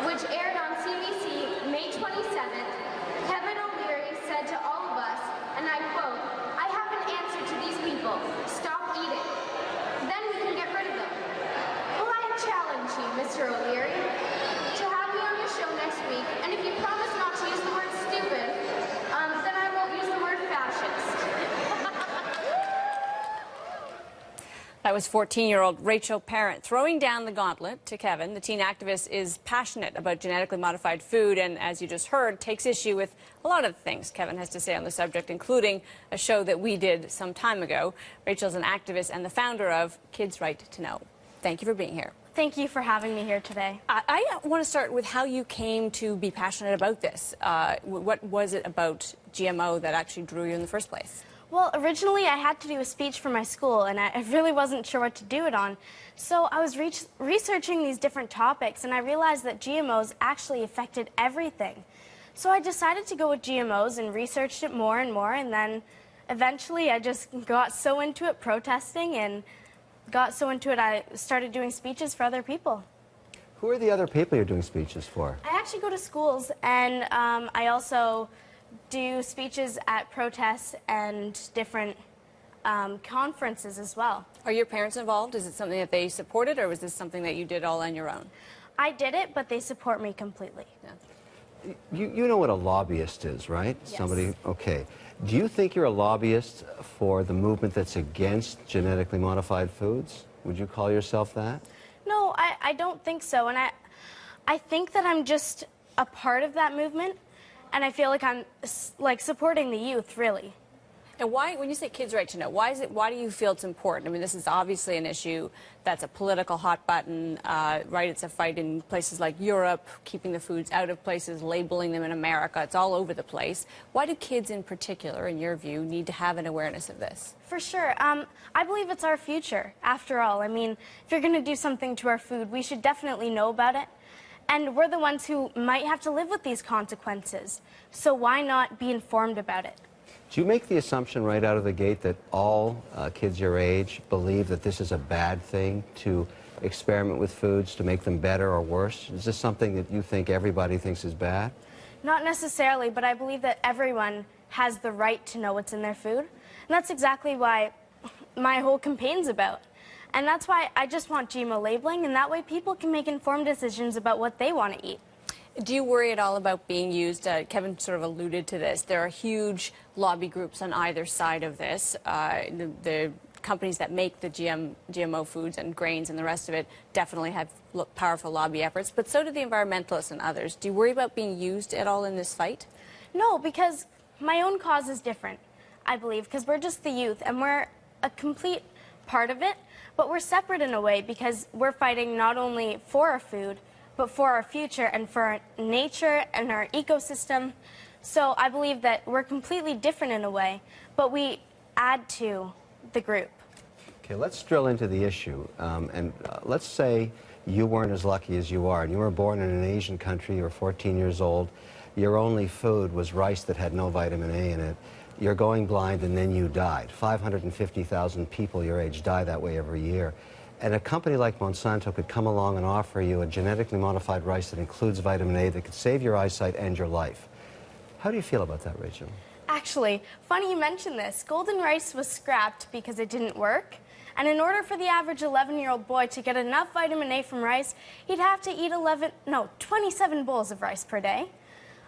which aired on CBC May 27th, Kevin O'Leary said to all of us, and I quote, "I have an answer to these people. Stop eating. Then we can get rid of them." Well, I challenge you, Mr. O'Leary, to have me on your show next week, and if you promise not to use the word stupid, then I won't use the word fascist. That was 14-year-old Rachel Parent throwing down the gauntlet to Kevin. The teen activist is passionate about genetically modified food and, as you just heard, takes issue with a lot of the things Kevin has to say on the subject, including a show that we did some time ago. Rachel's an activist and the founder of Kids' Right to Know. Thank you for being here. Thank you for having me here today. I want to start with how you came to be passionate about this. What was it about GMO that actually drew you in the first place? Well, originally I had to do a speech for my school, and I really wasn't sure what to do it on. So I was researching these different topics, and I realized that GMOs actually affected everything. So I decided to go with GMOs and researched it more and more, and then eventually I just got so into it protesting and got so into it I started doing speeches for other people. Who are the other people you're doing speeches for? I actually go to schools, and I also do speeches at protests and different conferences as well. Are your parents involved? Is it something that they supported, or was this something that you did all on your own? I did it, but they support me completely. Yeah. You know what a lobbyist is, right? Yes. Somebody, okay. Do you think you're a lobbyist for the movement that's against genetically modified foods? Would you call yourself that? No, I don't think so, and I think that I'm just a part of that movement, and I feel like I'm supporting the youth, really. And why, when you say Kids' Right to Know, why do you feel it's important? I mean, this is obviously an issue that's a political hot button, right? It's a fight in places like Europe, keeping the foods out of places, labeling them in America. It's all over the place. Why do kids in particular, in your view, need to have an awareness of this? For sure. I believe it's our future, after all. I mean, if you're going to do something to our food, we should definitely know about it. And we're the ones who might have to live with these consequences. So why not be informed about it? Do you make the assumption right out of the gate that all kids your age believe that this is a bad thing to experiment with foods to make them better or worse? Is this something that you think everybody thinks is bad? Not necessarily, but I believe that everyone has the right to know what's in their food. And that's exactly why my whole campaign's about. And that's why I just want GMO labeling, and that way people can make informed decisions about what they want to eat. Do you worry at all about being used? Kevin sort of alluded to this. There are huge lobby groups on either side of this. The companies that make the GMO foods and grains and the rest of it definitely have powerful lobby efforts, but so do the environmentalists and others. Do you worry about being used at all in this fight? No, because my own cause is different, I believe, because we're just the youth, and we're a complete part of it, but we're separate in a way because we're fighting not only for our food, but for our future and for our nature and our ecosystem. So I believe that we're completely different in a way, but we add to the group. Okay, let's drill into the issue. Let's say you weren't as lucky as you are, and you were born in an Asian country, you were 14 years old, your only food was rice that had no vitamin A in it. You're going blind, and then you died. 550,000 people your age die that way every year. And a company like Monsanto could come along and offer you a genetically modified rice that includes vitamin A that could save your eyesight and your life. How do you feel about that, Rachel? Actually, funny you mention this. Golden rice was scrapped because it didn't work. And in order for the average 11-year-old boy to get enough vitamin A from rice, he'd have to eat 27 bowls of rice per day.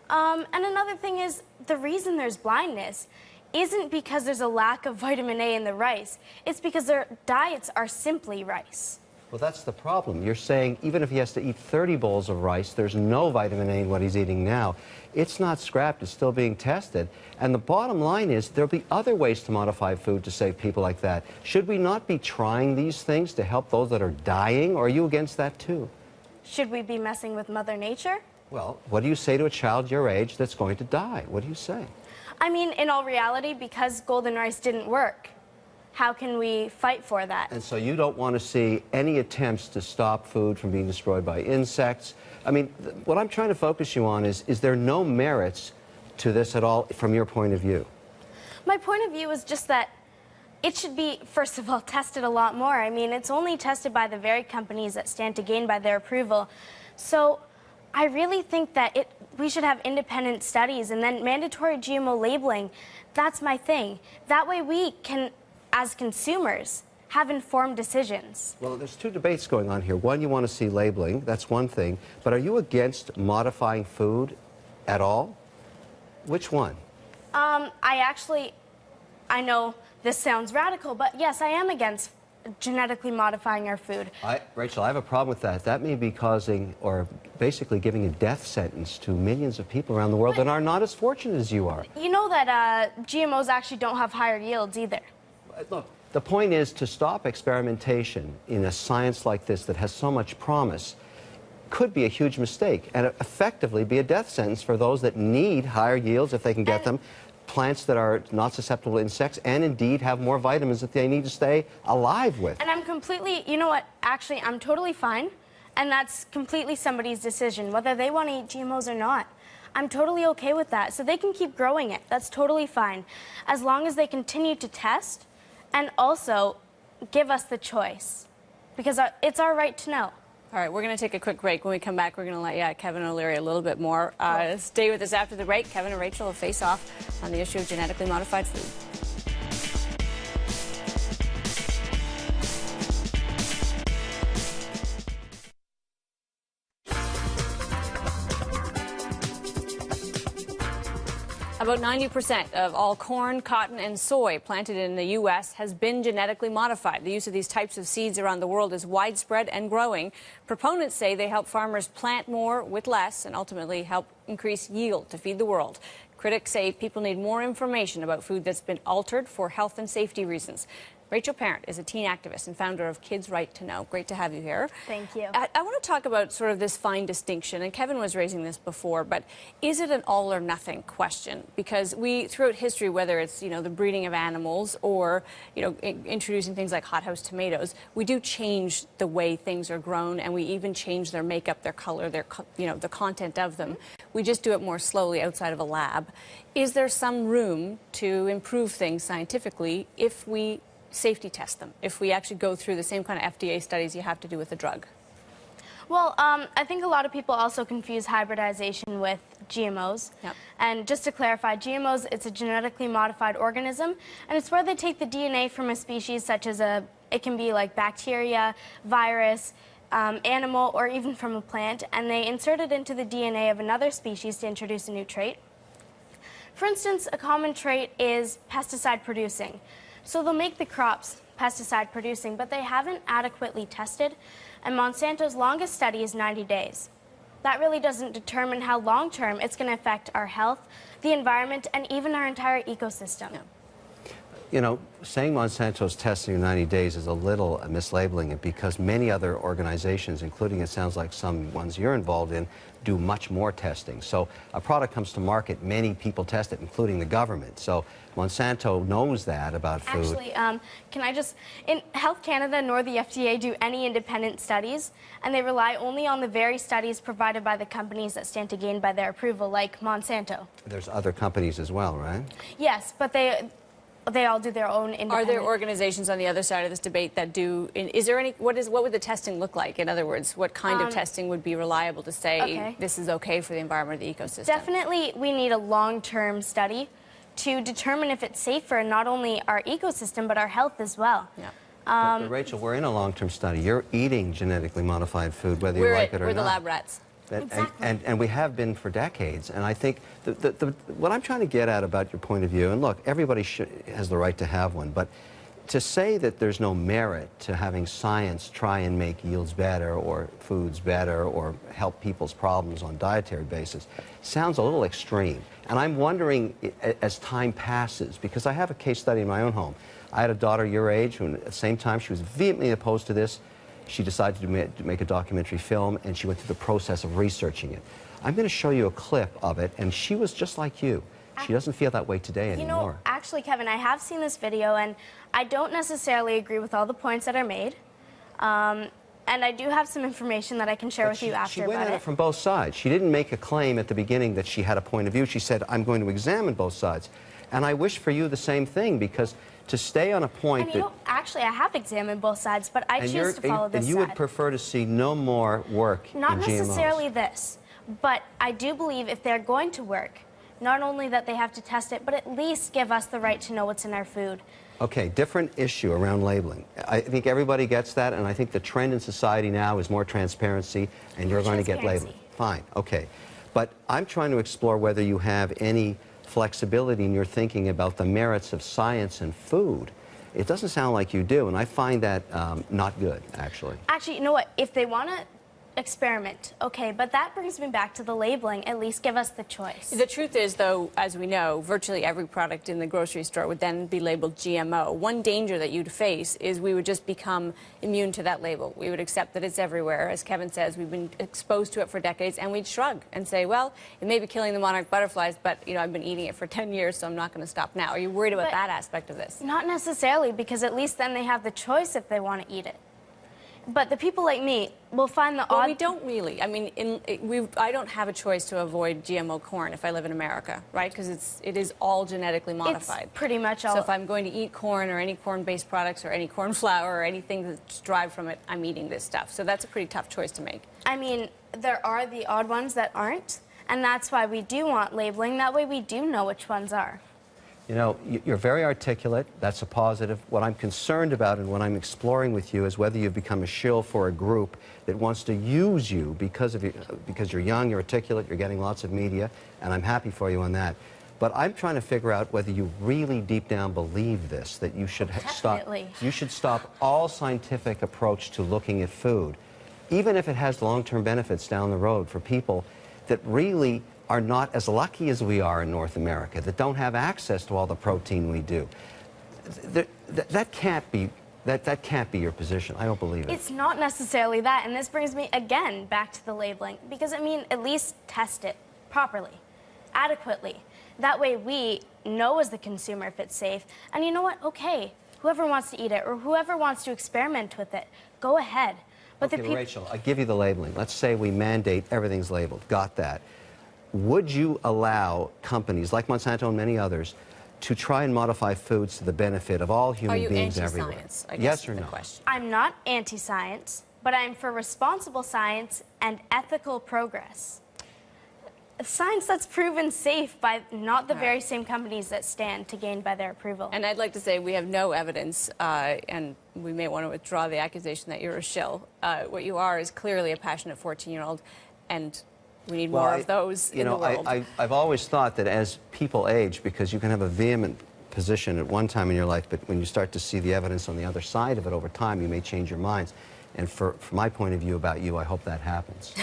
And another thing is, the reason there's blindness isn't because there's a lack of vitamin A in the rice. It's because their diets are simply rice. Well, that's the problem. You're saying even if he has to eat 30 bowls of rice, there's no vitamin A in what he's eating now. It's not scrapped. It's still being tested. And the bottom line is there'll be other ways to modify food to save people like that. Should we not be trying these things to help those that are dying, or are you against that too? Should we be messing with Mother Nature? Well, what do you say to a child your age that's going to die? What do you say? I mean, in all reality, because golden rice didn't work, how can we fight for that? And so you don't want to see any attempts to stop food from being destroyed by insects. I mean, what I'm trying to focus you on is there no merits to this at all from your point of view? My point of view is just that it should be, first of all, tested a lot more. I mean, it's only tested by the very companies that stand to gain by their approval. So I really think that we should have independent studies and then mandatory GMO labeling. That's my thing. That way we can, as consumers, have informed decisions. Well, there's two debates going on here. One, you want to see labeling. That's one thing. But are you against modifying food at all? Which one? I know this sounds radical, but yes, I am against genetically modifying our food. Rachel, I have a problem with that. That may be causing, or basically giving a death sentence to millions of people around the world that are not as fortunate as you are. You know that GMOs actually don't have higher yields either. Look, the point is to stop experimentation in a science like this that has so much promise could be a huge mistake and effectively be a death sentence for those that need higher yields if they can get them, plants that are not susceptible to insects, and indeed have more vitamins that they need to stay alive with. And I'm completely, you know what, actually, I'm totally fine, and that's completely somebody's decision, whether they want to eat GMOs or not. I'm totally okay with that, so they can keep growing it. That's totally fine, as long as they continue to test and also give us the choice, because it's our right to know. All right, we're going to take a quick break. When we come back, we're going to let Kevin O'Leary a little bit more. Stay with us after the break. Kevin and Rachel will face off on the issue of genetically modified food. About 90% of all corn, cotton, and soy planted in the U.S. has been genetically modified. The use of these types of seeds around the world is widespread and growing. Proponents say they help farmers plant more with less and ultimately help increase yield to feed the world. Critics say people need more information about food that's been altered for health and safety reasons. Rachel Parent is a teen activist and founder of Kids' Right to Know. Great to have you here. Thank you. I want to talk about sort of this fine distinction, and Kevin was raising this before, but is it an all or nothing question? Because we, throughout history, whether it's, the breeding of animals or, introducing things like hothouse tomatoes, we do change the way things are grown, and we even change their makeup, their color, the content of them. We just do it more slowly outside of a lab. Is there some room to improve things scientifically if we safety test them, if we actually go through the same kind of FDA studies you have to do with a drug? Well, I think a lot of people also confuse hybridization with GMOs. Yep. And just to clarify, GMOs, it's a genetically modified organism, and it's where they take the DNA from a species such as it can be like bacteria, virus, animal, or even from a plant, and they insert it into the DNA of another species to introduce a new trait. For instance, a common trait is pesticide producing. So they'll make the crops pesticide producing, but they haven't adequately tested, and Monsanto's longest study is 90 days. That really doesn't determine how long-term it's going to affect our health, the environment, and even our entire ecosystem. Yeah. Saying Monsanto's testing in 90 days is a little mislabeling it, because many other organizations, including it sounds like some ones you're involved in, do much more testing. So a product comes to market, many people test it, including the government. So Monsanto knows that about food. Actually, can I just, in Health Canada nor the FDA do any independent studies, and they rely only on the very studies provided by the companies that stand to gain by their approval, like Monsanto. There's other companies as well, right? Yes, but they all do their own independent. Are there organizations on the other side of this debate that do? Is there any? What would the testing look like? In other words, what kind of testing would be reliable to say this is okay for the environment or the ecosystem? Definitely, we need a long-term study to determine if it's safe for not only our ecosystem but our health as well. Yeah. But Rachel, we're in a long-term study. You're eating genetically modified food, whether you like it or not. We're the lab rats. Exactly. And we have been for decades. And I think what I'm trying to get at about your point of view, and look, everybody has the right to have one, but to say that there's no merit to having science try and make yields better or foods better or help people's problems on a dietary basis sounds a little extreme. And I'm wondering, as time passes, because I have a case study in my own home. I had a daughter your age who, at the same time, she was vehemently opposed to this. She decided to make a documentary film, and she went through the process of researching it. I'm going to show you a clip of it, and she was just like you. She doesn't feel that way today anymore. Actually, Kevin, I have seen this video, and I don't necessarily agree with all the points that are made. And I do have some information that I can share with you after about it. She went at it from both sides. She didn't make a claim at the beginning that she had a point of view. She said, I'm going to examine both sides. And I wish for you the same thing, because to stay on a point that... Actually, I have examined both sides, but I choose to follow this side. And you would prefer to see no more work in GMOs. Not necessarily this, But I do believe if they're going to work, not only that they have to test it, but at least give us the right to know what's in our food. Okay, different issue around labeling. I think everybody gets that, and I think the trend in society now is more transparency, and you're going to get labeling. Fine, okay. But I'm trying to explore whether you have any flexibility in your thinking about the merits of science and food. It doesn't sound like you do, and I find that not good, actually. Actually, you know what? If they want to experiment, okay, but that brings me back to the labeling. At least give us the choice. The truth is, though, as we know, virtually every product in the grocery store would then be labeled GMO. One danger that you'd face is we would just become immune to that label. We would accept that it's everywhere. As Kevin says, we've been exposed to it for decades, and we'd shrug and say, well, it may be killing the monarch butterflies, but, you know, I've been eating it for 10 years, so I'm not going to stop now. Are you worried about that aspect of this? Not necessarily, because at least then they have the choice if they want to eat it. But the people like me will find the odd... Well, we don't really. I mean, I don't have a choice to avoid GMO corn if I live in America, right? Because it is all genetically modified. It's pretty much all... So if I'm going to eat corn or any corn-based products or any corn flour or anything that's derived from it, I'm eating this stuff. So that's a pretty tough choice to make. I mean, there are the odd ones that aren't, and that's why we do want labeling. That way we do know which ones are. You know, you're very articulate. That's a positive. What I'm concerned about and what I'm exploring with you is whether you've become a shill for a group that wants to use you because you're young, you're articulate, you're getting lots of media, and I'm happy for you on that. But I'm trying to figure out whether you really deep down believe this, that you should stop all scientific approach to looking at food, even if it has long-term benefits down the road for people that really are not as lucky as we are in North America, that don't have access to all the protein we do. That can't be your position. I don't believe it. It's not necessarily that, and this brings me again back to the labeling, because I mean, at least test it properly, adequately. That way we know as the consumer if it's safe, and you know what, okay, whoever wants to eat it or whoever wants to experiment with it, go ahead. But okay, Rachel, I give you the labeling. Let's say we mandate everything's labeled. Got that. Would you allow companies like Monsanto and many others to try and modify foods to the benefit of all human beings everywhere? Are you anti-science? Yes or no? I'm not anti-science, but I'm for responsible science and ethical progress. Science that's proven safe by not the very same companies that stand to gain by their approval. And I'd like to say we have no evidence, and we may want to withdraw the accusation that you're a shill. What you are is clearly a passionate 14-year-old, and we need more of those in the world. I've always thought that as people age, because you can have a vehement position at one time in your life, but when you start to see the evidence on the other side of it over time, you may change your minds. And from my point of view about you, I hope that happens.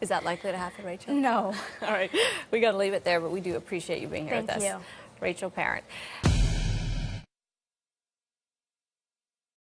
Is that likely to happen, Rachel? No. All right. We got to leave it there, but we do appreciate you being here with us. Thank you. Rachel Parent.